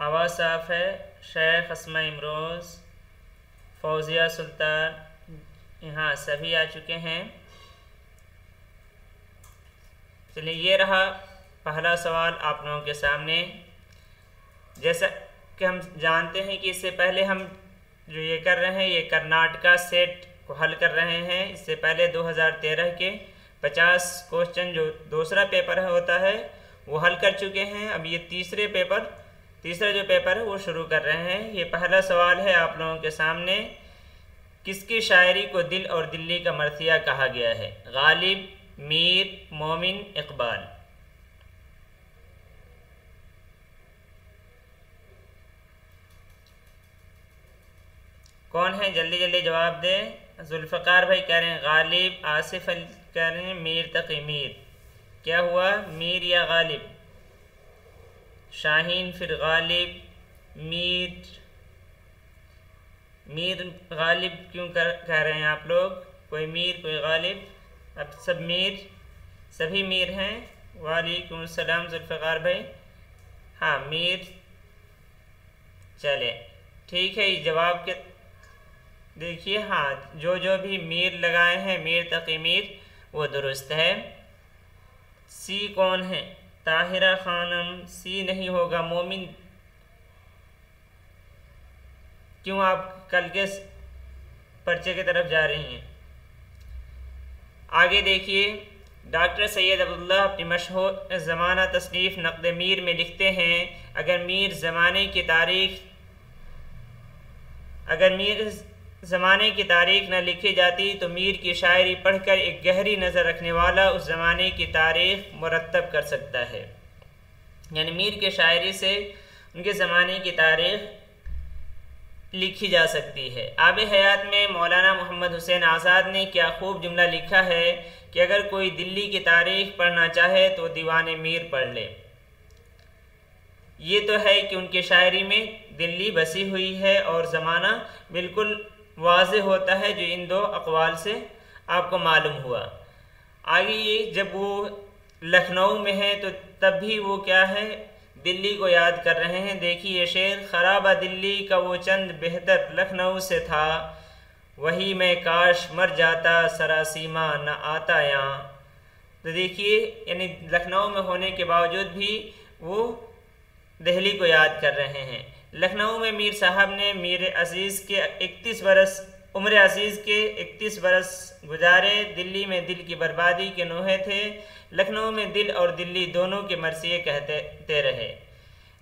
आवाज़ साफ है। शेख अस्मा इमरोज़, फौजिया सुल्तान, यहाँ सभी आ चुके हैं। चलिए, ये रहा पहला सवाल आप लोगों के सामने। जैसा कि हम जानते हैं कि इससे पहले हम जो ये कर रहे हैं, ये कर्नाटका सेट को हल कर रहे हैं। इससे पहले 2013 के 50 क्वेश्चन जो दूसरा पेपर होता है वो हल कर चुके हैं। अब ये तीसरा जो पेपर है वो शुरू कर रहे हैं। ये पहला सवाल है आप लोगों के सामने, किसकी शायरी को दिल और दिल्ली का मरसिया कहा गया है? गालिब, मीर, मोमिन, इकबाल। कौन है? जल्दी जल्दी जवाब दें। जुल्फ़कार भाई कह रहे हैं गालिब, आसिफ अली कह रहे हैं मीर तकी मीर। क्या हुआ, मीर या गालिब? शाहीन फिर गालिब, मीर गालिब क्यों कह रहे हैं आप लोग? कोई मीर कोई गालिब, अब सब मीर, सभी मीर हैं। वालेकुम सलाम जुल्फ़कार भाई। हाँ मीर, चले ठीक है। जवाब के देखिए, हाँ जो भी मीर लगाए हैं, मीर तकी मीर, वो दुरुस्त है। सी कौन है? ताहिरा खानम, सी नहीं होगा। मोमिन, क्यों आप कल के पर्चे की तरफ जा रही हैं? आगे देखिए, डॉक्टर सैयद अब्दुल्लाह अपनी मशहूर ज़माना तसनीफ़ नक़्द मीर में लिखते हैं, अगर मीर ज़माने की तारीख़ न लिखी जाती तो मीर की शायरी पढ़कर एक गहरी नज़र रखने वाला उस ज़माने की तारीख़ मुरतब कर सकता है। यानी मीर के शायरी से उनके ज़माने की तारीख़ लिखी जा सकती है। आब हयात में मौलाना मोहम्मद हुसैन आज़ाद ने क्या खूब जुमला लिखा है कि अगर कोई दिल्ली की तारीख़ पढ़ना चाहे तो दीवाने मीर पढ़ ले। ये तो है कि उनकी शायरी में दिल्ली बसी हुई है और ज़माना बिल्कुल वाज़ेह होता है, जो इन दो अक़वाल से आपको मालूम हुआ। आगे ये जब वो लखनऊ में है तो तब भी वो क्या है, दिल्ली को याद कर रहे हैं। देखिए ये शेर, खराबा दिल्ली का वो चंद बेहतर लखनऊ से था, वही मैं काश मर जाता सरासीमा न आता यहाँ। तो देखिए, यानी लखनऊ में होने के बावजूद भी वो दिल्ली को याद कर रहे हैं। लखनऊ में मीर साहब ने उम्र अज़ीज़ के 31 बरस गुजारे। दिल्ली में दिल की बर्बादी के नोहे थे। लखनऊ में दिल और दिल्ली दोनों के मरसिए कहते रहे।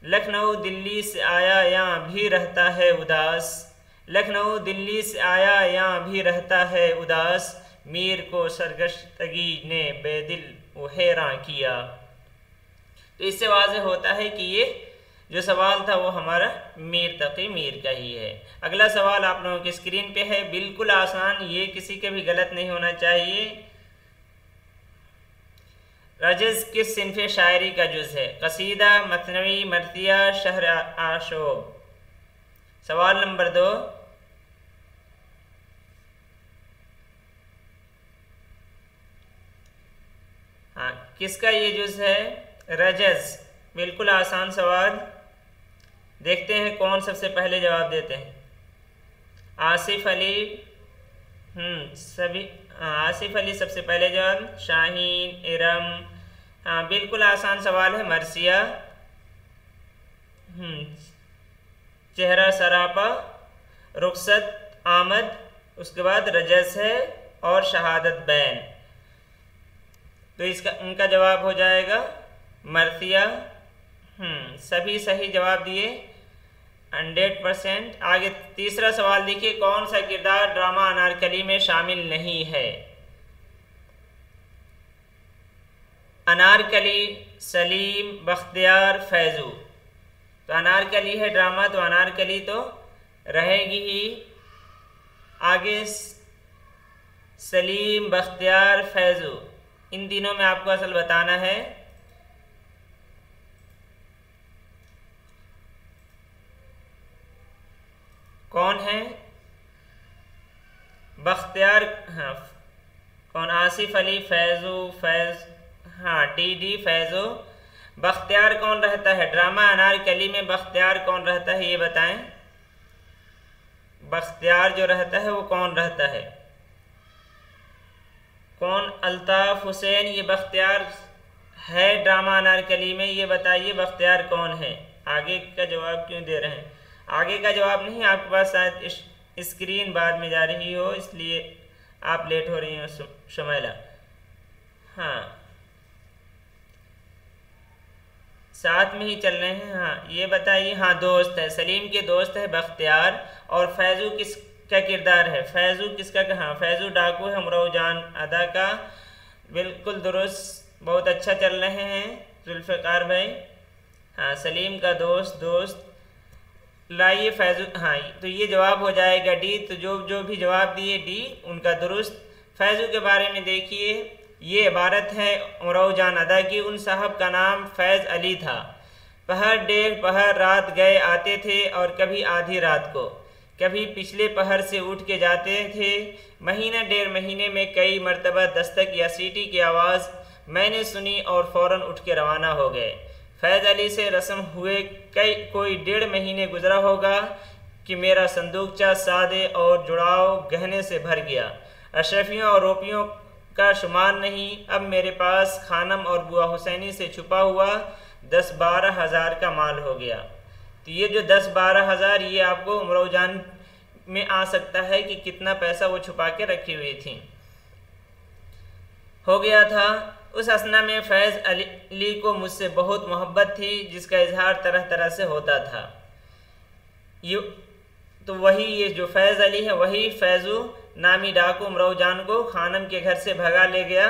लखनऊ दिल्ली से आया यहाँ भी रहता है उदास, लखनऊ दिल्ली से आया यहाँ भी रहता है उदास, मीर को सरगश्तगी ने बेदिल वो हैरान किया। तो इससे वाज़ेह होता है कि ये जो सवाल था वो हमारा मीर तकी मीर का ही है। अगला सवाल आप लोगों की स्क्रीन पे है, बिल्कुल आसान, ये किसी के भी गलत नहीं होना चाहिए। रजज़ किस सिन्फ़े शायरी का जुज़ है? कसीदा, मथनवी, मर्तिया, शहर आशोब। सवाल नंबर 2, हाँ किसका ये जुज़ है? रजज़। बिल्कुल आसान सवाल। देखते हैं कौन सबसे पहले जवाब देते हैं। आसिफ अली, आसिफ अली सबसे पहले जवाब। शाहीन, इरम, हाँ बिल्कुल आसान सवाल है। मरसिया, चेहरा सरापा, रुखसत आमद, उसके बाद रजस है और शहादत बैन। तो इसका उनका जवाब हो जाएगा मरसिया। सभी सही जवाब दिए 100%। आगे तीसरा सवाल देखिए, कौन सा किरदार ड्रामा अनारकली में शामिल नहीं है? अनारकली, सलीम, बख्तियार, फैजू। तो अनारकली है ड्रामा, तो अनारकली तो रहेगी ही। आगे सलीम, बख्तियार, फैजू, इन तीनों में आपको असल बताना है। कौन है बख्तियार? हाँ कौन? आसिफ अली, फैजू, हाँ टीडी, फैजू, बख्तियार कौन रहता है? ड्रामा अनारकली में बख्तियार कौन रहता है, ये बताएं। बख्तियार जो रहता है वो कौन रहता है? कौन? अल्ताफ हुसैन ये बख्तियार है ड्रामा अनारकली में, ये बताइए बख्तियार कौन है? आगे का जवाब क्यों दे रहे हैं? आगे का जवाब नहीं, आपके पास शायद स्क्रीन बाद में जा रही हो इसलिए आप लेट हो रही हो शुमैला। हाँ, साथ में ही चल रहे हैं। हाँ, ये बताइए। हाँ, दोस्त है, सलीम के दोस्त है बख्तियार। और फैजू किसका किरदार है? फैजू किसका? हाँ, फैजू डाकू है उमराव जान अदा का। बिल्कुल दुरुस्त, बहुत अच्छा चल रहे हैं जुल्फ़िकार भाई। हाँ, सलीम का दोस्त लाइए फैजू। हाँ, तो ये जवाब हो जाएगा डी। तो जो भी जवाब दिए डी उनका दुरुस्त। फैजू के बारे में देखिए, ये इबारत है उमराव जान अदा की। उन साहब का नाम फैज़ अली था। पहर डेढ़ पहर रात गए आते थे और कभी आधी रात को, कभी पिछले पहर से उठ के जाते थे। महीना डेढ़ महीने में कई मरतबा दस्तक या सीटी की आवाज़ मैंने सुनी और फ़ौरन उठ के रवाना हो गए। फैज़ अली से रस्म हुए कोई 1.5 महीने गुजरा होगा कि मेरा संदूकचा सादे और जुड़ाव गहने से भर गया। अशरफियों और रुपयों का शुमार नहीं। अब मेरे पास खानम और बुआ हुसैनी से छुपा हुआ 10-12 हज़ार का माल हो गया। तो ये जो 10-12 हज़ार ये आपको उमराव जान में आ सकता है कि कितना पैसा वो छुपा के रखी हुई थी। हो गया था। उस असना में फैज़ अली को मुझसे बहुत मोहब्बत थी जिसका इजहार तरह तरह से होता था। तो वही ये जो फैज़ अली है वही फैज़ू नामी डाकू उमराव जान को खानम के घर से भगा ले गया।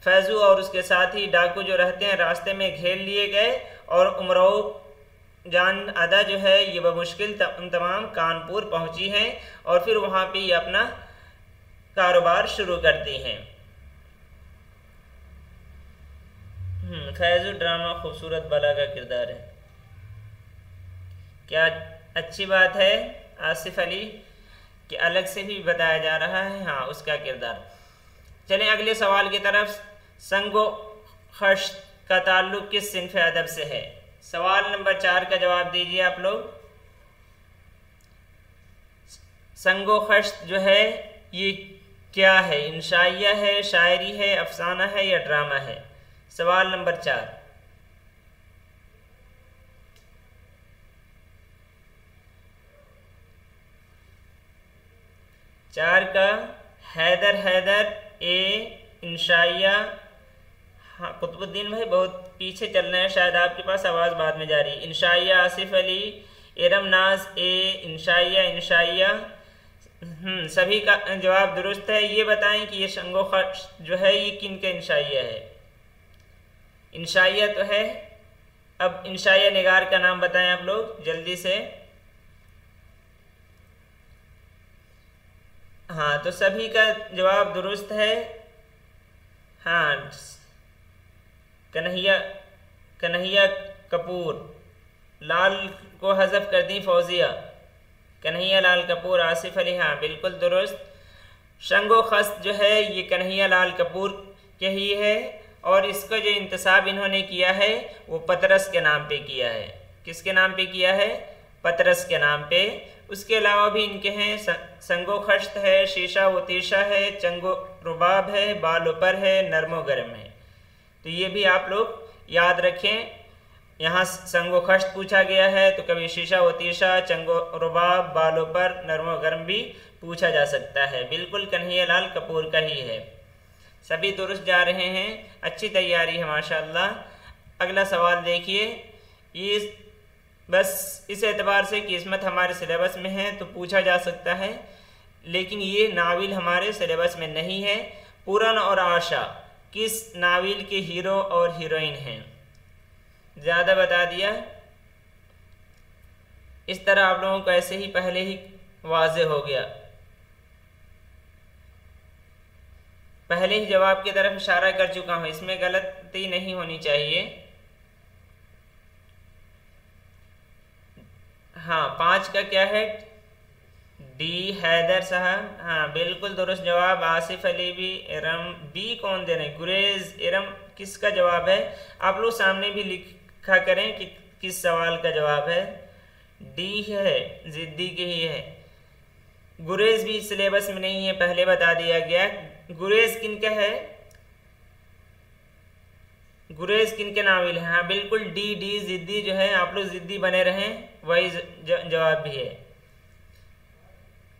फैज़ू और उसके साथी डाकू जो रहते हैं रास्ते में घेर लिए गए और उमराव जान अदा जो है ये बमुश्किल तमाम कानपुर पहुंची हैं और फिर वहाँ पे ये अपना कारोबार शुरू करती हैं। फैज़ू ड्रामा खूबसूरत बला का किरदार है। क्या अच्छी बात है आसिफ अली कि अलग से भी बताया जा रहा है। हाँ, उसका किरदार। चलें अगले सवाल की तरफ। संगो खश का ताल्लुक किस सिन्फ़ अदब से है? सवाल नंबर 4 का जवाब दीजिए आप लोग। संगो खश जो है ये क्या है? इंशाइया है, शायरी है, अफसाना है या ड्रामा है? सवाल नंबर 4। का हैदर ए इंशाइया। हाँ, कुतुबुद्दीन भाई बहुत पीछे चल रहे हैं, शायद आपके पास आवाज़ बाद में जा रही है। इंशाइया आसिफ अली, इरम नाज ए इंशाइया। सभी का जवाब दुरुस्त है। ये बताएं कि ये संगो खश जो है ये किन का इंशाइया है? इंशाइया तो है। अब इंशाइया निगार का नाम बताएं आप लोग जल्दी से। हाँ, तो सभी का जवाब दुरुस्त है। हाँ, कन्हैया कपूर। लाल को हज़फ कर दी फौजिया। कन्हैया लाल कपूर, आसिफ अली। हाँ, बिल्कुल दुरुस्त। संगो खस जो है ये कन्हैया लाल कपूर के ही है और इसका जो इंतसाब इन्होंने किया है वो पतरस के नाम पे किया है। किसके नाम पे किया है? पतरस के नाम पे। उसके अलावा भी इनके हैं संगो खश्त है, शीशा व तीशा है, चंगो रुबाब है, बाल ऊपर है, नरमो गर्म है। तो ये भी आप लोग याद रखें। यहाँ संगो खश्त पूछा गया है तो कभी शीशा व तीशा, चंगो रुबाब, बाल ऊपर, नरमो गर्म भी पूछा जा सकता है। बिल्कुल कन्हैया लाल कपूर का ही है। सभी दुरुस्त जा रहे हैं, अच्छी तैयारी है माशाअल्लाह। अगला सवाल देखिए। ये बस इस एतबार से कि किस्मत हमारे सिलेबस में है तो पूछा जा सकता है, लेकिन ये नाविल हमारे सिलेबस में नहीं है। पूरन और आशा किस नाविल के हीरो और हीरोइन हैं? ज़्यादा बता दिया। इस तरह आप लोगों को ऐसे ही पहले ही वाज़े हो गया। पहले ही जवाब की तरफ इशारा कर चुका हूँ, इसमें गलती नहीं होनी चाहिए। हाँ, 5 का क्या है? डी हैदर साहब। हाँ, बिल्कुल दुरुस्त जवाब। आसिफ अली भी। इरम बी कौन दे रहे? गुरेज। इरम किसका जवाब है? आप लोग सामने भी लिखा करें कि किस सवाल का जवाब है। डी है, जिद्दी की ही है। गुरेज भी सिलेबस में नहीं है, पहले बता दिया गया। गुरेज किनका है, गुरेज किनके नाविल है? हाँ बिल्कुल, डी डी जिद्दी जो है, आप लोग जिद्दी बने रहें, वही जवाब भी है।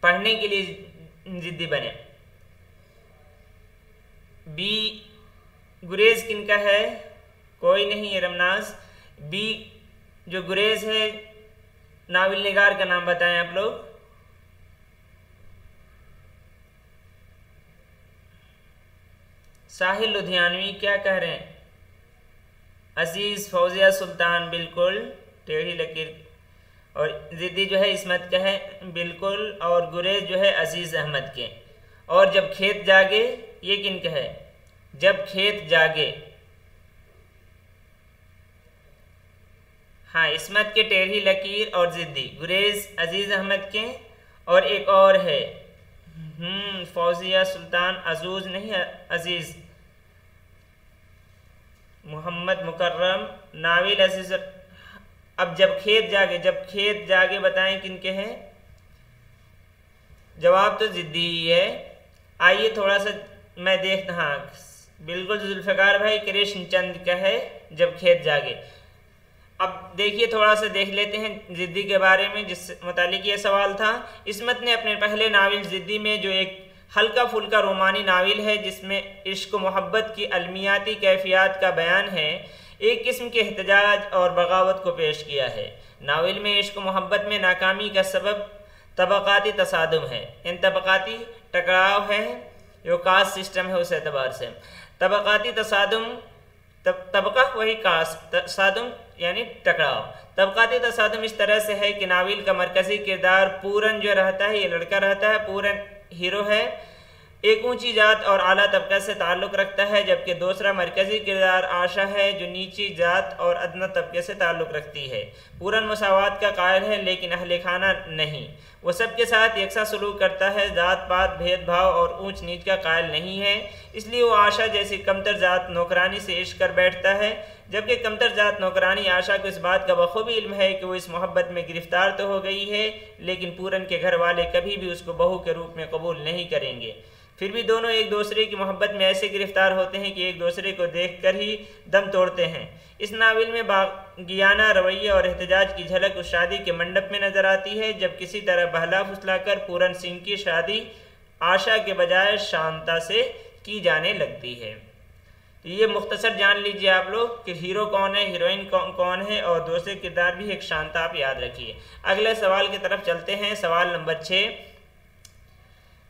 पढ़ने के लिए जिद्दी बने। बी गुरेज किनका है? कोई नहीं है, रमनाज। बी जो गुरेज है, नाविल निगार का नाम बताएं आप लोग। साहिल लुधियानवी क्या कह रहे हैं? अजीज फौजिया सुल्तान बिल्कुल, टेढ़ी लकीर। और जिद्दी जो है इस्मत का है बिल्कुल, और गुरेज जो है अजीज अहमद के। और जब खेत जागे, ये किनका है? जब खेत जागे, हाँ इस्मत के, टेढ़ी लकीर और जिद्दी। गुरेज अजीज अहमद के, और एक और है फौजिया सुल्तान, अजूज नहीं अजीज, मोहम्मद मुकर्रम, नाविल अजीज। अब जब खेत जागे, जब खेत जागे बताएं किनके हैं? जवाब तो जिद्दी ही है। आइए थोड़ा सा मैं देखता, हाँ बिल्कुल जुल्फ़िकार भाई, कृष्ण चंद का है जब खेत जागे। अब देखिए थोड़ा सा देख लेते हैं जिद्दी के बारे में, जिस मुतालिक ये सवाल था। इस्मत ने अपने पहले नाविल जिद्दी में, जो एक हल्का फुल्का रोमानी नाविल है जिसमें इश्क मोहब्बत की अलमियाती कैफियत का बयान है, एक किस्म के एहतजाज और बगावत को पेश किया है। नाविल में इश्क मोहब्बत में नाकामी का सबब तबक़ाती तसादुम है। इन तबक़ाती टकराव है, जो कास्ट सिस्टम है उस एतबार से। तबक़ाती तसादुम, तबका वही कास्ट, तसादुम यानी टकराव। तबक़ाती तसादुम इस तरह से है कि नाविल का मरकज़ी किरदार पूरन जो रहता है, ये लड़का रहता है, पूरन हीरो है, एक ऊंची जात और आला तबका से ताल्लुक़ रखता है, जबकि दूसरा मरकज़ी किरदार आशा है जो नीची जात और अदना तबके से ताल्लुक़ रखती है। पूरन मसावात का कायल है लेकिन अहले खाना नहीं, वो सबके साथ यकसा सलूक करता है, जात पात भेदभाव और ऊंच नीच का कायल नहीं है। इसलिए वो आशा जैसी कमतर जात नौकरानी से इश्क कर बैठता है, जबकि कमतर जात नौकरानी आशा को इस बात का बखूबी इल्म है कि वो इस मोहब्बत में गिरफ्तार तो हो गई है, लेकिन पूरन के घर वाले कभी भी उसको बहू के रूप में कबूल नहीं करेंगे। फिर भी दोनों एक दूसरे की मोहब्बत में ऐसे गिरफ्तार होते हैं कि एक दूसरे को देखकर ही दम तोड़ते हैं। इस नावल में बागियाना रवैया और एहतजाज की झलक उस शादी के मंडप में नजर आती है, जब किसी तरह बहला फुसलाकर पूरन सिंह की शादी आशा के बजाय शांता से की जाने लगती है। तो ये मुख्तसर जान लीजिए आप लोग कि हीरो कौन है, हीरोइन कौन है, और दूसरे किरदार भी एक शांता, आप याद रखिए। अगले सवाल की तरफ चलते हैं। सवाल नंबर 6,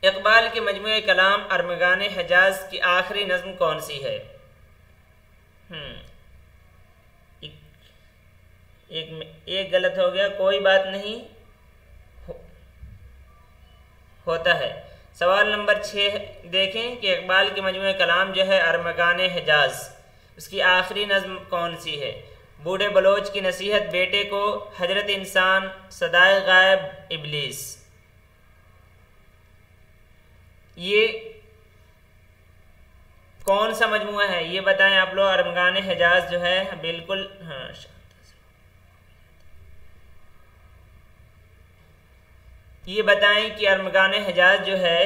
इकबाल के मजमूए कलाम अरमगान हिजाज की आखिरी नज़्म कौन सी है? एक गलत हो गया, कोई बात नहीं, होता है। सवाल नंबर 6 देखें कि इकबाल के मजमूए कलाम जो है अरमगान हिजाज, उसकी आखिरी नज़्म कौन सी है? बूढ़े बलोच की नसीहत बेटे को, हजरत इंसान, सदाए गायब, इबलीस। ये कौन सा मजमुआ है ये बताएं आप लोग। अरमगान हिजाज जो है बिल्कुल, हाँ ये बताएं कि अरमगान हिजाज जो है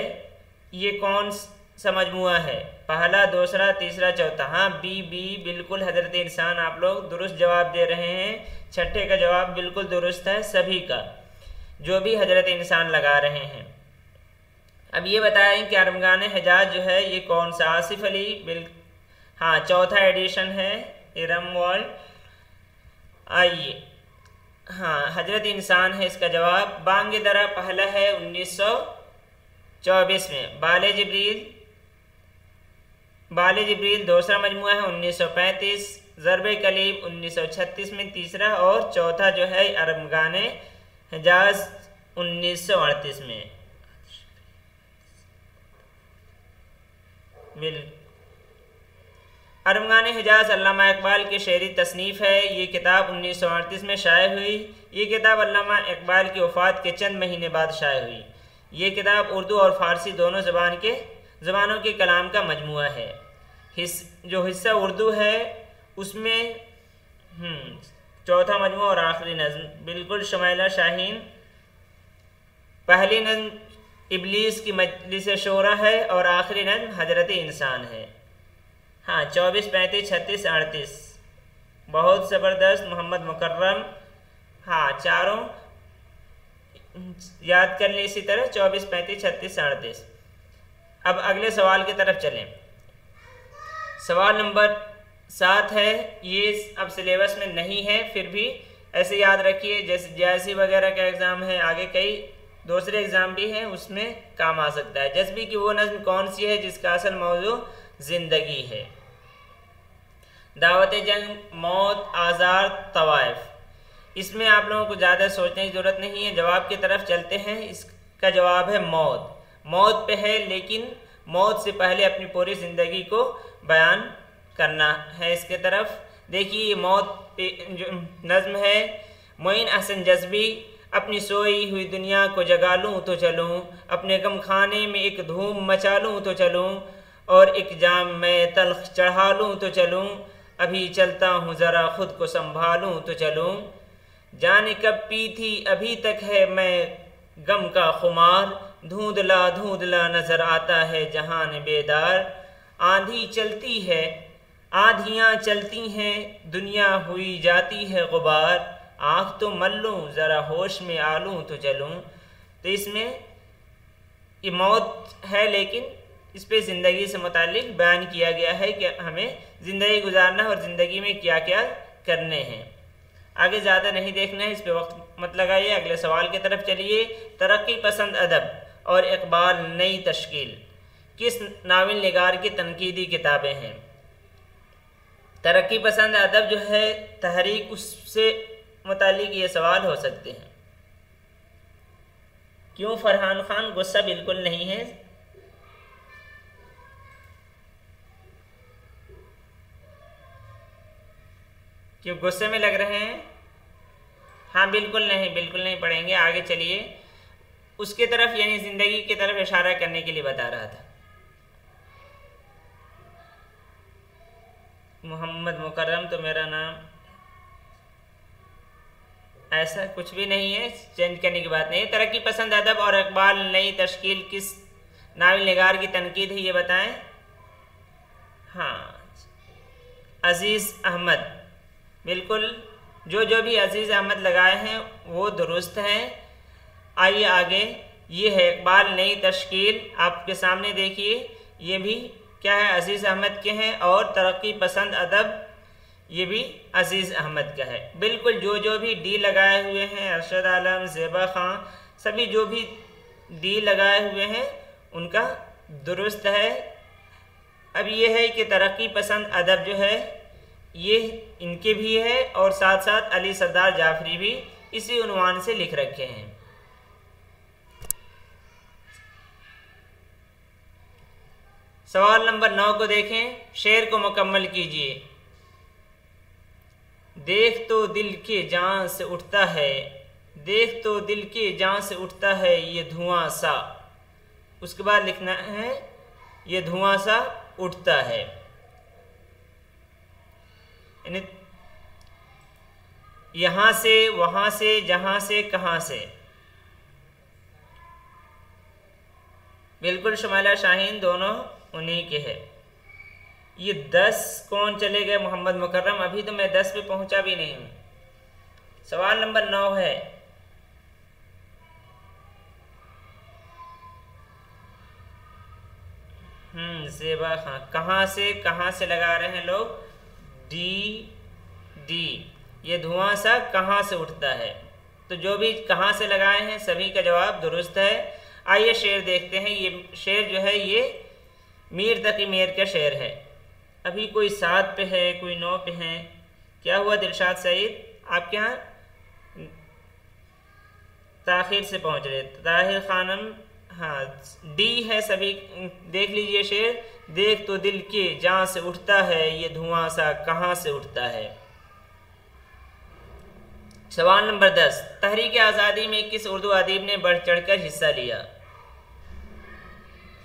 ये कौन सा मजमुआ है? पहला, दूसरा, तीसरा, चौथा। हाँ बी बिल्कुल, हजरत इंसान, आप लोग दुरुस्त जवाब दे रहे हैं। छठे का जवाब बिल्कुल दुरुस्त है सभी का, जो भी हजरत इंसान लगा रहे हैं। अब ये बताएं कि अरमगान हिजाज जो है ये कौन सा? आसिफ अली हाँ चौथा एडिशन है, इरम वर्ल्ड। आइए, हाँ हजरत इंसान है इसका जवाब। बांग दरा पहला है 1924 में। बाले जिब्रील दूसरा मजमुआ है 1935। ज़रबे कलीब 1936 में तीसरा, और चौथा जो है अरमगान हिजाज 1938 में। अरमगान हिजाज अल्लामा इकबाल की शेरी तसनीफ़ है। ये किताब 1938 में शाये हुई। ये किताब अल्लामा इकबाल की वफ़ात के चंद महीने बाद शाये हुई। ये किताब उर्दू और फ़ारसी दोनों ज़बानों के कलाम का मजमुआ है। जो हिस्सा उर्दू है उसमें चौथा मजमू और आखिरी नज़्म, बिल्कुल शुमैला शाहीन। पहली नज़्म इब्लीस की मजलिस शोरा है और आखिरी नज़्म हजरत इंसान है। हाँ, 24, 35, 36, 38 बहुत ज़बरदस्त मोहम्मद मुकर्रम। हाँ, चारों याद कर लें इसी तरह 24, 35, 36, 38। अब अगले सवाल की तरफ चलें। सवाल नंबर 7 है, ये अब सिलेबस में नहीं है, फिर भी ऐसे याद रखिए जैसे जैसी वगैरह का एग्ज़ाम है, आगे कई दूसरे एग्ज़ाम भी हैं, उसमें काम आ सकता है। जज्बी की वो नज़्म कौन सी है जिसका असल मौजू ज़िंदगी है? दावत जंग, मौत, आज़ार, तवाइफ। इसमें आप लोगों को ज़्यादा सोचने की ज़रूरत नहीं है, जवाब की तरफ चलते हैं। इसका जवाब है मौत। मौत पे है, लेकिन मौत से पहले अपनी पूरी ज़िंदगी को बयान करना है। इसके तरफ देखिए, मौत पे जो नज़्म है, मोइन अहसन जज्बी। अपनी सोई हुई दुनिया को जगा लूँ तो चलूँ, अपने गम खाने में एक धूम मचा लूँ तो चलूँ, और एक जाम में तल्ख चढ़ा लूँ तो चलूँ, अभी चलता हूँ ज़रा खुद को संभालूँ तो चलूँ। जाने कब पी थी अभी तक है मैं गम का खुमार, धुंधला धुंधला नज़र आता है जहान बेदार। आंधी चलती है, आंधियाँ चलती हैं, दुनिया हुई जाती है गुबार, आँख तो मल लूँ ज़रा होश में आ लूँ तो चलूँ। तो इसमें ये मौत है, लेकिन इस पे ज़िंदगी से मुतालिक बयान किया गया है कि हमें ज़िंदगी गुजारना और ज़िंदगी में क्या क्या करने हैं। आगे ज़्यादा नहीं देखना है, इस पे वक्त मत लगाइए। अगले सवाल की तरफ चलिए। तरक्की पसंद अदब और इकबाल नई तश्कील किस नावल निगार की तनकीदी किताबें हैं? तरक्की पसंद अदब जो है तहरीक, उससे मुतालिक ये सवाल हो सकते हैं। क्यों फरहान खान? गुस्सा बिल्कुल नहीं है। क्यों गुस्से में लग रहे हैं? हाँ, बिल्कुल नहीं पढ़ेंगे। आगे चलिए, उसके तरफ यानी ज़िंदगी की तरफ इशारा करने के लिए बता रहा था। मोहम्मद मुकर्रम तो मेरा नाम, ऐसा कुछ भी नहीं है, चेंज करने की बात नहीं है। तरक्की पसंद अदब और इकबाल नई तश्कील किस नावल निगार की तनकीद है, ये बताएं। हाँ, अजीज़ अहमद। बिल्कुल, जो भी अजीज़ अहमद लगाए हैं वो दुरुस्त हैं। आइए आगे, ये है इकबाल नई तश्कील, आपके सामने देखिए, ये भी क्या है, अजीज़ अहमद के हैं, और तरक्की पसंद अदब ये भी अजीज़ अहमद का है। बिल्कुल, जो भी डी लगाए हुए हैं, अरशद आलम, ज़ेबा खां, सभी जो भी डी लगाए हुए हैं उनका दुरुस्त है। अब ये है कि तरक्की पसंद अदब जो है ये इनके भी है, और साथ साथ अली सरदार जाफरी भी इसी उन्वान से लिख रखे हैं। सवाल नंबर 9 को देखें, शेर को मुकम्मल कीजिए। देख तो दिल के जान से उठता है, देख तो दिल के जान से उठता है ये धुआं सा। उसके बाद लिखना है ये धुआं सा उठता है, यानी यहाँ से, वहाँ से, जहाँ से, कहाँ से। बिल्कुल शुमैला शाहीन दोनों उन्हीं के है। ये 10 कौन चले गए? मोहम्मद मुकर्रम। अभी तो मैं 10 पे पहुंचा भी नहीं हूं। सवाल नंबर 9 है, ज़ेबा खां। कहाँ से लगा रहे हैं लोग? डी। ये धुआं सा कहाँ से उठता है, तो जो भी कहाँ से लगाए हैं सभी का जवाब दुरुस्त है। आइए शेर देखते हैं। ये शेर जो है ये मीर तकी मीर का शेर है। अभी कोई 7 पे है, कोई 9 पे है। क्या हुआ दिलशाद सईद, आपके यहाँ ताखिर से पहुँच रहे? ताहिर खानम, हाँ, डी है सभी। देख लीजिए शेर, देख तो दिल के जान से उठता है ये धुआं सा कहाँ से उठता है। सवाल नंबर 10, तहरीक आज़ादी में किस उर्दू अदीब ने बढ़ चढ़कर हिस्सा लिया?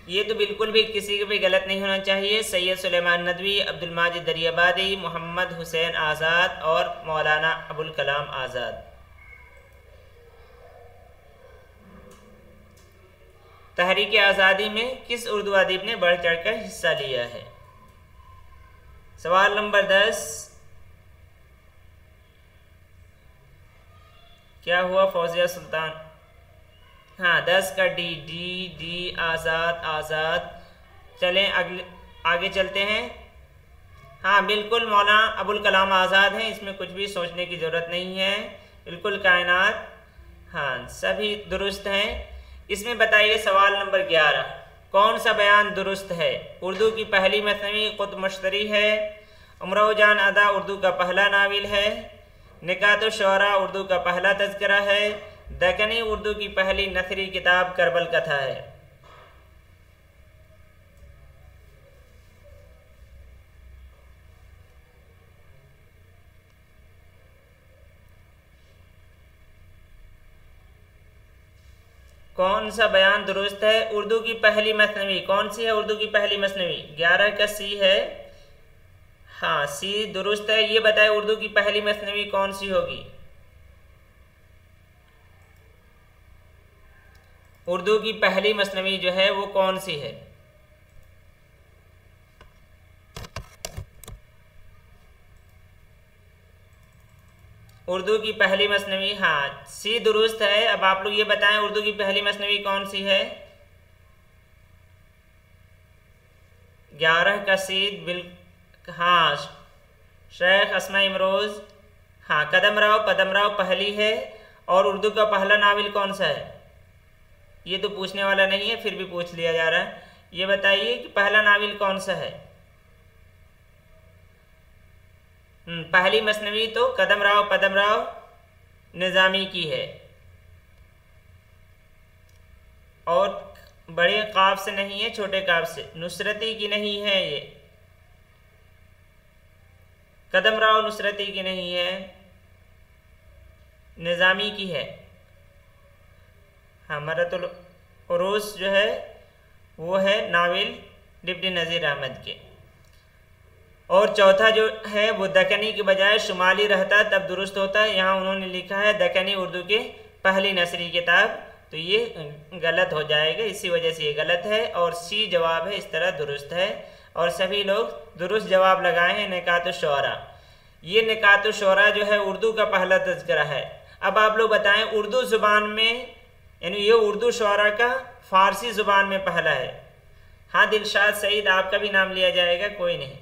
ये तो बिल्कुल भी किसी के भी गलत नहीं होना चाहिए। सैयद सुलेमान नदवी, अब्दुल माजिद दरियाबादी, मोहम्मद हुसैन आज़ाद और मौलाना अबुल कलाम आज़ाद। तहरीक आज़ादी में किस उर्दू अदीब ने बढ़ चढ़कर हिस्सा लिया है? सवाल नंबर 10 क्या हुआ फौजिया सुल्तान? हाँ 10 का डी आज़ाद आज़ाद। चलें आगे चलते हैं। हाँ बिल्कुल मौलाना अबुल कलाम आज़ाद हैं, इसमें कुछ भी सोचने की ज़रूरत नहीं है। बिल्कुल कायनात, हाँ सभी दुरुस्त हैं। इसमें बताइए सवाल नंबर 11 कौन सा बयान दुरुस्त है? उर्दू की पहली मसनवी क़ुत्ब मुश्तरी है, उमराव जान अदा उर्दू का पहला नाविल है, निकात शुअरा उर्दू का पहला तज़किरा है, दक्कनी उर्दू की पहली नसरी किताब करबल कथा है। कौन सा बयान दुरुस्त है? उर्दू की पहली मसनवी कौन सी है? उर्दू की पहली मसनवी 11 का सी है। हाँ सी दुरुस्त है। ये बताए उर्दू की पहली मसनवी कौन सी होगी? उर्दू की पहली मसनवी जो है वो कौन सी है? उर्दू की पहली मसनवी, हाँ सी दुरुस्त है। अब आप लोग ये बताएं उर्दू की पहली मसनवी कौन सी है? 11 का सी हाँ शेख अस्मा इमरोज़, हाँ कदमराव पहली है। और उर्दू का पहला नाविल कौन सा है? ये तो पूछने वाला नहीं है, फिर भी पूछ लिया जा रहा है। ये बताइए कि पहला नाविल कौन सा है? पहली मसनवी तो कदमराव निज़ामी की है, और बड़े काफ से नहीं है, छोटे काफ से। नुसरती की नहीं है, ये कदमराव नुसरती की नहीं है, निज़ामी की है। हाँ मरतुल उरूस जो है वो है नाविल डिप्टी नज़ीर अहमद के। और चौथा जो है वो दक्कनी के बजाय शुमाली रहता तब दुरुस्त होता है। यहाँ उन्होंने लिखा है दक्कनी उर्दू के पहली नसरी किताब, तो ये गलत हो जाएगा, इसी वजह से ये गलत है। और सी जवाब है, इस तरह दुरुस्त है। और सभी लोग दुरुस्त जवाब लगाए हैं। निकात शुअरा, ये निकात शुअरा जो है उर्दू का पहला तज़किरा है। अब आप लोग बताएं उर्दू ज़ुबान में, यानी ये उर्दू शुअरा का फ़ारसी ज़ुबान में पहला है। हाँ दिलशाद सईद आपका भी नाम लिया जाएगा, कोई नहीं,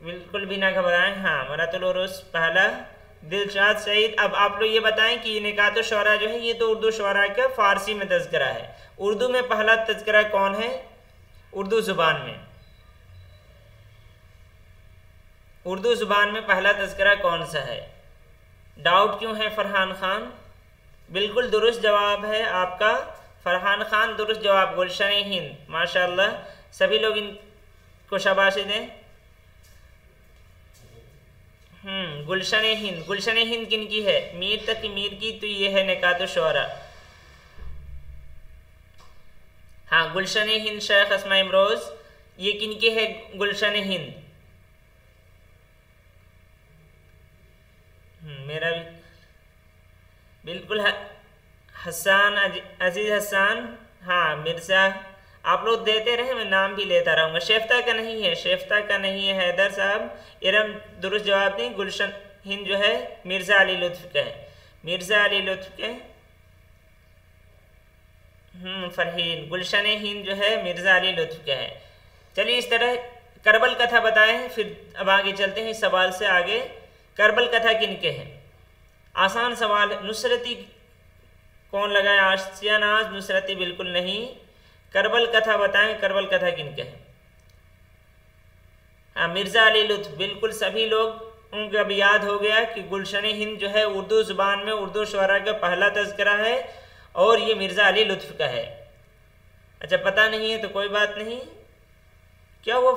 बिल्कुल भी ना घबराएं। हाँ मरतुल उरूस पहला, दिलशाद सईद। अब आप लोग ये बताएं कि निकात शुअरा जो है ये तो उर्दू शुअरा का फ़ारसी में तज़किरा है। उर्दू में पहला तज़किरा कौन है? उर्दू ज़ुबान में, उर्दू ज़ुबान में पहला तज़किरा कौन सा है? डाउट क्यों है फरहान खान? बिल्कुल दुरुस्त जवाब है आपका फरहान खान, दुरुस्त जवाब गुलशन हिंद। माशाअल्लाह, सभी लोग इनको शाबाशी दें। गुलशन हिंद किन की है? मीर तक मीर की, तो ये है निकात शुअरा। हाँ गुलशन हिंद शेख अस्मा इमरोज़, ये किन की है? गुलशन हिंद। मेरा भी बिल्कुल हसान अजीज़ हसान, हाँ मिर्ज़ा, आप लोग देते रहे, मैं नाम भी लेता रहूँगा। शेफ्ता का नहीं है, शेफ्ता का नहीं है हैदर साहब, इरम दुरुस्त जवाब नहीं। गुलशन हिंद जो है मिर्ज़ा अली लुत्फ़ का है, मिर्ज़ा अली लुत्फ़ के। फरहीन, गुलशन हिंद जो है मिर्ज़ा अली लुत्फ़ का है। चलिए इस तरह करबल कथा बताएं, फिर अब आगे चलते हैं इस सवाल से आगे। करबल कथा किन के हैं? आसान सवाल। नुसरती कौन लगाए? आशिया नाज नुसरती बिल्कुल नहीं। करबल कथा बताएं, करबल कथा किन के हैं? हाँ मिर्ज़ा अली लुत्फ़, बिल्कुल सभी लोग उनको अब याद हो गया कि गुलशन हिंद जो है उर्दू ज़ुबान में उर्दू शुअरा का पहला तज़किरा है, और ये मिर्ज़ा अली लुत्फ़ का है। अच्छा पता नहीं है तो कोई बात नहीं। क्या वो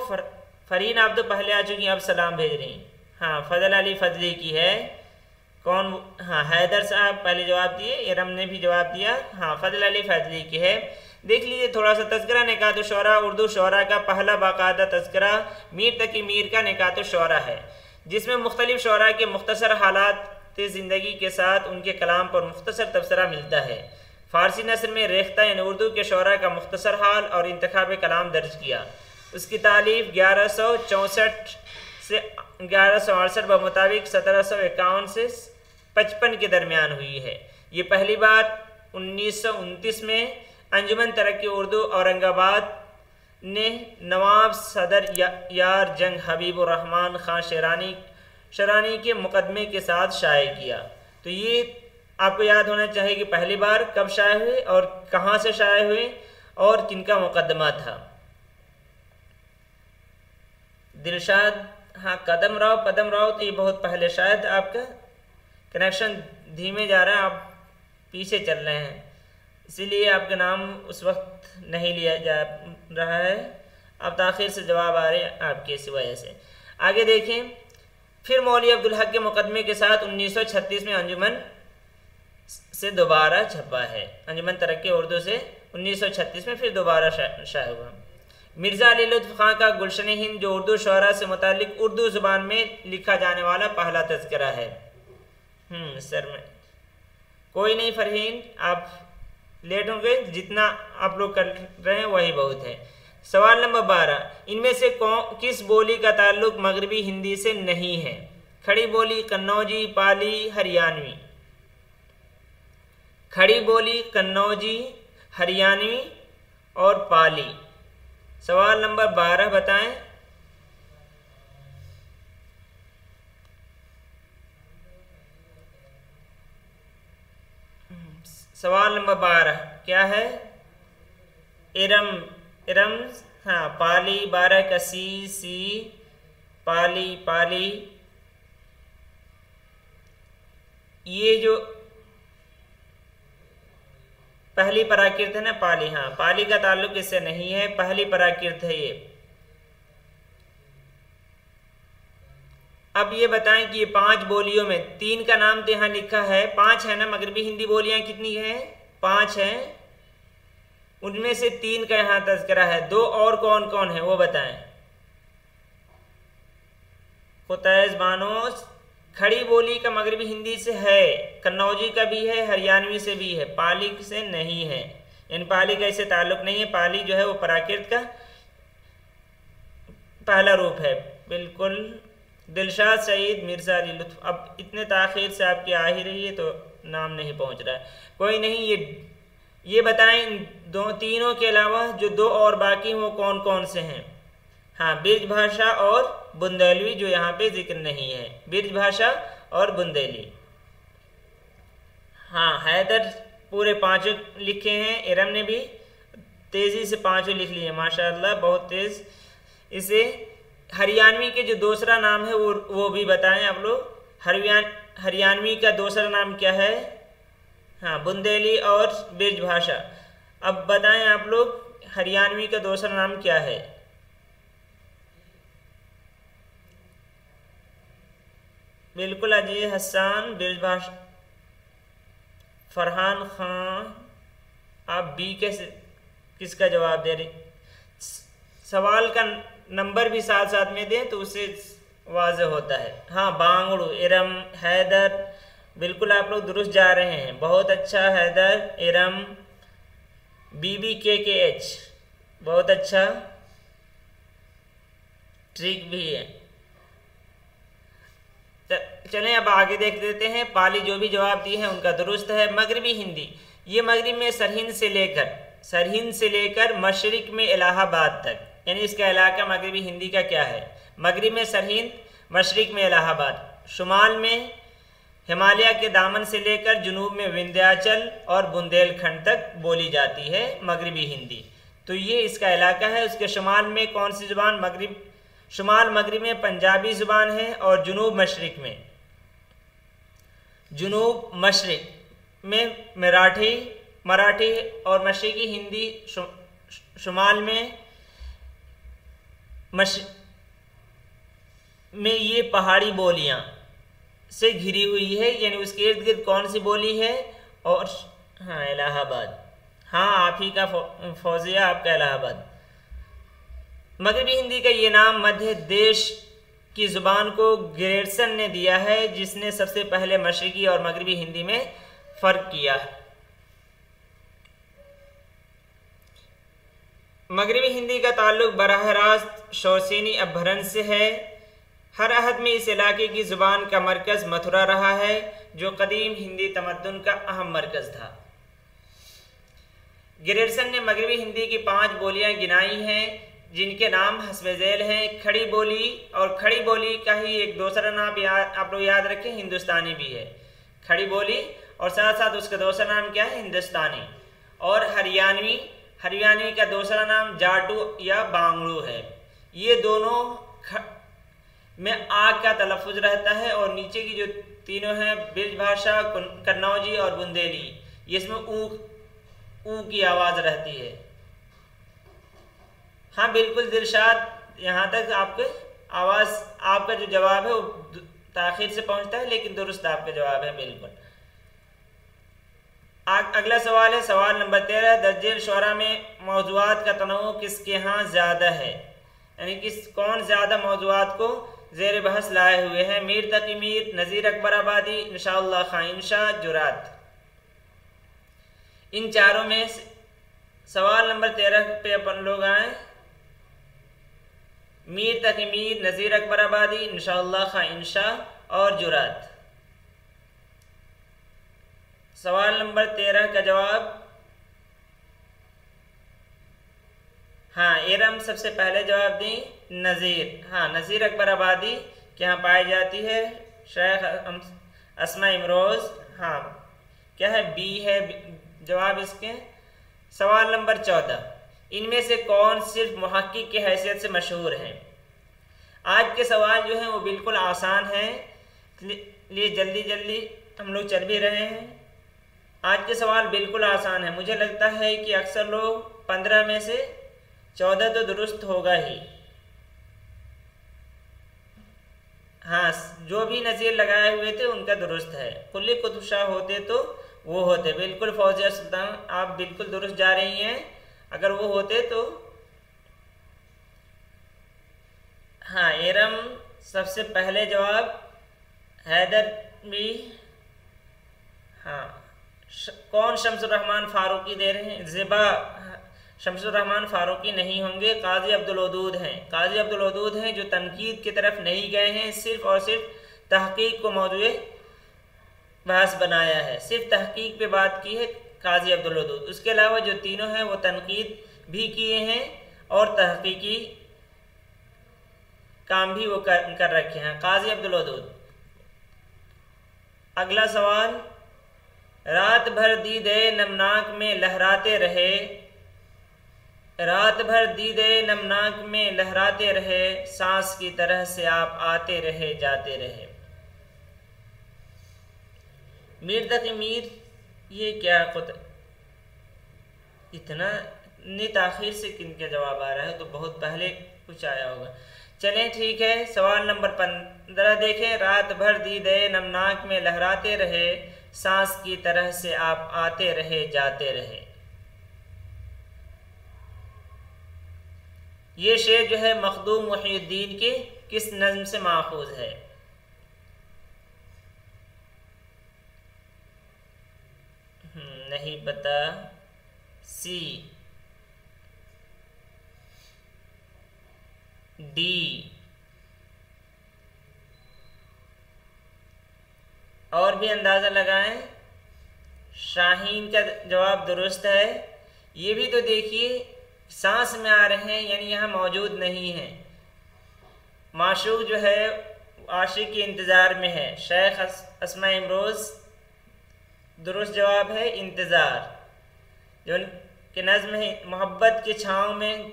फरीन आप तो पहले आ चुकी हैं, अब सलाम भेज रही हैं। हाँ फजल अली फजली की है। कौन? हाँ, हैदर साहब पहले जवाब दिए, इरम ने भी जवाब दिया। हाँ, फजल अली फजली की है। देख लीजिए थोड़ा सा तज़किरा निकात शुरा, उर्दू शुरा का पहला बाकायदा तज़किरा मीर तकी मीर का निकात शुरा है, जिसमें मुख्तलिफ शुरा के मुख्तसर हालात ज़िंदगी के साथ उनके कलाम पर मुख्तसर तबसरा मिलता है। फ़ारसी नस्र में रेख्ता यानी उर्दू के शुरा का मुख्तसर हाल और इंतखाब कलाम दर्ज किया। उसकी तालीफ 1164 से 1168 ब मुताबिक 1751 से 55 के दरमियान हुई है। ये पहली बार 1929 में अंजुमन तरक्की उर्दू औरंगाबाद ने नवाब सदर यार जंग हबीबुर रहमान खान शेरानी के मुकदमे के साथ शाये किया। तो ये आपको याद होना चाहिए कि पहली बार कब शाये हुए और कहाँ से शाये हुए और किनका मुकदमा था। दिलशाद, हाँ, पदम राव तो ये बहुत पहले, शायद आपका कनेक्शन धीमे जा रहा है, आप पीछे चल रहे हैं, इसीलिए आपका नाम उस वक्त नहीं लिया जा रहा है। अब ताख़ीर से जवाब आ रहे हैं आपके, इसी वजह से। आगे देखें, फिर मौलवी अब्दुल हक के मुकदमे के साथ 1936 में अंजुमन से दोबारा छपा है। अंजुमन तरक्की उर्दू से 1936 में फिर दोबारा शाया हुआ। मिर्ज़ा अली लुत्फ़ खां का गुलशन हिंद, जो उर्दू शुरा से मुतालिक उर्दू ज़ुबान में लिखा जाने वाला पहला तज़किरा है। सर में कोई नहीं फरहीन, आप लेट होंगे, जितना आप लोग कर रहे हैं वही बहुत है। सवाल नंबर 12, इनमें से किस बोली का ताल्लुक मगरबी हिंदी से नहीं है? खड़ी बोली, कन्नौजी, पाली, हरियाणवी। खड़ी बोली, कन्नौजी, हरियाणवी और पाली। सवाल नंबर 12 बताएं। सवाल नंबर 12 क्या है? इरम, हाँ, पाली, 12 का सी, पाली। ये जो पहली प्राकृत है ना, पाली, हाँ, पाली का ताल्लुक इससे नहीं है, पहली प्राकृत है ये। अब ये बताएं कि ये 5 बोलियों में 3 का नाम तो यहाँ लिखा है, 5 है ना, मगरबी हिंदी बोलियां कितनी हैं? 5 हैं, उनमें से 3 का यहाँ तज़किरा है। 2 और कौन कौन है वो बताएं। खुतैज़ बानोस खड़ी बोली का मगरबी हिंदी से है, कन्नौजी का भी है, हरियाणवी से भी है, पाली से नहीं है। इन पाली का इससे ताल्लुक नहीं है। पाली जो है वो प्राकृत का पहला रूप है। बिल्कुल। दिलशाद सईद, मिर्ज़ा अली लुत्फ़। अब इतने ताख़ीर से आपकी आ ही रही है तो नाम नहीं पहुंच रहा है, कोई नहीं। ये बताएं, तीनों के अलावा जो 2 और बाकी वो कौन कौन से हैं? हाँ, ब्रिज भाषा और बुंदेलवी, जो यहाँ पे जिक्र नहीं है। ब्रिज भाषा और बुंदेली। हाँ, हैदर पूरे 5 लिखे हैं, इरम ने भी तेज़ी से 5 लिख लिए, माशाअल्लाह, बहुत तेज़। इसे हरियाणवी के जो दूसरा नाम है वो भी बताएं आप लोग। हरियाणवी का दूसरा नाम क्या है? हाँ, बुंदेली और ब्रिज भाषा। अब बताएं आप लोग, हरियाणवी का दूसरा नाम क्या है? बिल्कुल, अजीज हसन, ब्रिज भाषा। फरहान खान, आप बी कैसे, किसका जवाब दे रहे? सवाल का नंबर भी साथ साथ में दें तो उससे वाज़ेह होता है। हाँ, बांगड़ू, इरम, हैदर, बिल्कुल आप लोग दुरुस्त जा रहे हैं, बहुत अच्छा। हैदर, इरम, BBKKH, बहुत अच्छा, ट्रिक भी है। चलें अब आगे देख देते हैं। पाली जो भी जवाब दिए हैं उनका दुरुस्त है। मगरबी हिंदी, ये मगरिब में सरहिंद से लेकर मशरिक में इलाहाबाद तक, यानी इसका इलाका मगरबी हिंदी का क्या है? मगरिब में सरहिंद, मशरिक में इलाहाबाद, शुमाल में हिमालय के दामन से लेकर जुनूब में विंध्याचल और बुंदेलखंड तक बोली जाती है मगरबी हिंदी। तो ये इसका इलाका है। उसके शुमाल में कौन सी ज़ुबान? शुमाल मगरिब में पंजाबी ज़ुबान है और जुनूब मशरिक में मराठी और मशरिकी हिंदी। शुमाल में ये पहाड़ी बोलियाँ से घिरी हुई है, यानी उसके इर्द गिर्द कौन सी बोली है? और हाँ, इलाहाबाद। हाँ, आप ही का फौजिया, आपका इलाहाबाद। मगरबी हिंदी का ये नाम मध्य देश की ज़ुबान को ग्रेडसन ने दिया है, जिसने सबसे पहले मशरिकी और मगरबी हिंदी में फ़र्क किया। मगरबी हिंदी का ताल्लुक बराह रास्त शौसीनी अपभ्रंश से है। हर अहद में इस इलाके की ज़ुबान का मरकज़ मथुरा रहा है, जो कदीम हिंदी तमद्दुन का अहम मरकज़ था। ग्रेडसन ने मगरबी हिंदी की 5 बोलियां गिनाई हैं, जिनके नाम हस्बे ज़ैल हैं। खड़ी बोली, और खड़ी बोली का ही एक दूसरा नाम आप लोग याद रखें, हिंदुस्तानी भी है। खड़ी बोली और साथ साथ उसका दूसरा नाम क्या है? हिंदुस्तानी। और हरियाणवी, हरियाणवी का दूसरा नाम जाटू या बांगड़ू है। ये दोनों में आग का तलफ़ुज़ रहता है, और नीचे की जो तीनों हैं ब्रिज भाषा, कन्नौजी और बुंदेली, इसमें ऊ की आवाज़ रहती है। हाँ बिल्कुल दिलशाद, यहाँ तक आपके आवाज़, आपका जो जवाब है वो ताख़ीर से पहुँचता है, लेकिन दुरुस्त आपका जवाब है बिल्कुल। अगला सवाल है सवाल नंबर 13। दर्जेल शुअरा में मौज़ूआत का तनव्वु किसके यहाँ ज़्यादा है? यानी कौन ज़्यादा मौज़ूआत को ज़ेर बहस लाए हुए हैं? मीर तकी मीर, नज़ीर अकबर आबादी, इंशाअल्लाह खां इंशा, जुरात। इन चारों में सवाल नंबर 13 पे अपन लोग आए। मीर तकी मीर, नज़ीर अकबर आबादी, इंशाअल्लाह खां इंशा और जुरात। सवाल नंबर 13 का जवाब हाँ, इरम सबसे पहले जवाब दी। नज़ीर, हाँ, नज़ीर अकबर आबादी के यहाँ पाई जाती है। शेख अस्मा इमरोज़, हाँ क्या है? बी है जवाब इसके। सवाल नंबर 14। इनमें से कौन सिर्फ मुहक्किक की हैसियत से मशहूर हैं? आज के सवाल जो हैं वो बिल्कुल आसान हैं, लिए जल्दी जल्दी हम लोग चल भी रहे हैं। आज के सवाल बिल्कुल आसान है। मुझे लगता है कि अक्सर लोग 15 में से 14 तो दुरुस्त होगा ही। हाँ, जो भी नज़ीर लगाए हुए थे उनका दुरुस्त है। कुल्ली कुतुब शाह होते तो वो होते। बिल्कुल फौजिया सुल्तान, आप बिल्कुल दुरुस्त जा रही हैं। अगर वो होते तो हाँ, इरम सबसे पहले जवाब। हैदर भी, हाँ। कौन शम्सुर रहमान फारूकी दे रहे हैं? ज़िबा शम्सुर रहमान फारूकी नहीं होंगे, काजी अब्दुल वदूद हैं। काजी अब्दुल वदूद हैं जो तनकीद की तरफ नहीं गए हैं, सिर्फ और सिर्फ तहकीक को मौजूए बहस बनाया है। सिर्फ तहकीक पे बात की है काजी अब्दुल वदूद। उसके अलावा जो तीनों हैं वो तनकीद भी किए हैं और तहकीकी काम भी वो कर रखे हैं, काजी अब्दुल वदूद। अगला सवाल। रात भर दीदे नमनाक में लहराते रहे, रात भर दीदे नमनाक में लहराते रहे, सांस की तरह से आप आते रहे जाते रहे। मीर तक मीर, ये क्या इतना ताखीर से किनका जवाब आ रहा है? तो बहुत पहले कुछ आया होगा। चलें ठीक है, सवाल नंबर 15 देखें। रात भर दीदे नमनाक में लहराते रहे, सांस की तरह से आप आते रहे जाते रहे। ये शेर जो है मखदूम मुहीउद्दीन के किस नज़्म से माखूज है? नहीं पता। सी, डी, और भी अंदाज़ा लगाएं। शाहीन का जवाब दुरुस्त है। ये भी तो देखिए, सांस में आ रहे हैं यानी यहाँ मौजूद नहीं है। माशूक जो है आशिक के इंतज़ार में है। शेख अस्मा इमरोज़, दुरुस्त जवाब है इंतज़ार। जो कि नज़्म है, मोहब्बत की छाँव में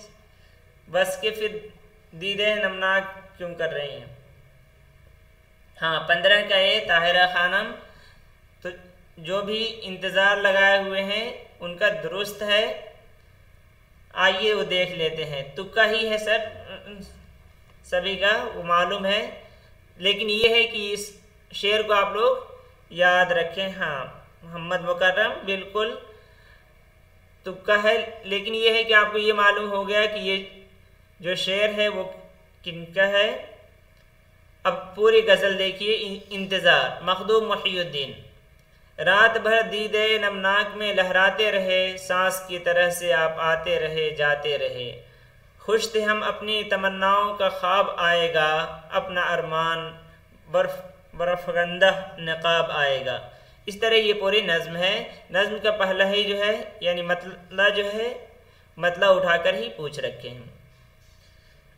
बस के फिर दीदे नमनाक क्यों कर रही हैं? हाँ, 15 का ये ताहिरा खानम। तो जो भी इंतज़ार लगाए हुए हैं उनका दुरुस्त है। आइए वो देख लेते हैं। तुक्का ही है सर, सभी का वो मालूम है, लेकिन ये है कि इस शेर को आप लोग याद रखें। हाँ, मोहम्मद मुकर्रम बिल्कुल तुक्का है, लेकिन ये है कि आपको ये मालूम हो गया कि ये जो शेर है वो किनका है। अब पूरी गज़ल देखिए। इंतज़ार, मखदूम मुहियुद्दीन। रात भर दीदे नमनाक में लहराते रहे, सांस की तरह से आप आते रहे जाते रहे। खुश थे हम अपनी तमन्नाओं का ख्वाब आएगा, अपना अरमान बर्फगंदा नकाब आएगा। इस तरह ये पूरी नज़्म है। नज़्म का पहला ही जो है यानी मतला जो है मतला उठाकर ही पूछ रखे हैं।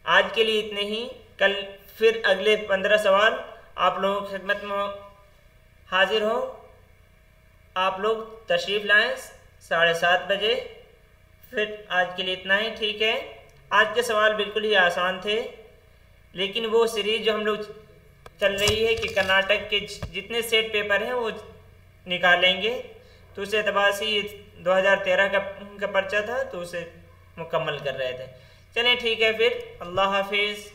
आज के लिए इतने ही। कल फिर अगले 15 सवाल आप लोगों की खिदमत में हाजिर हो। आप लोग तशरीफ़ लाएँ 7:30 बजे। फिर आज के लिए इतना ही, ठीक है। आज के सवाल बिल्कुल ही आसान थे, लेकिन वो सीरीज़ जो हम लोग चल रही है कि कर्नाटक के जितने सेट पेपर हैं वो निकालेंगे, तो उस एतबार से ये 2013 का पर्चा था, तो उसे मुकम्मल कर रहे थे। चलें ठीक है, फिर अल्लाह हाफिज़।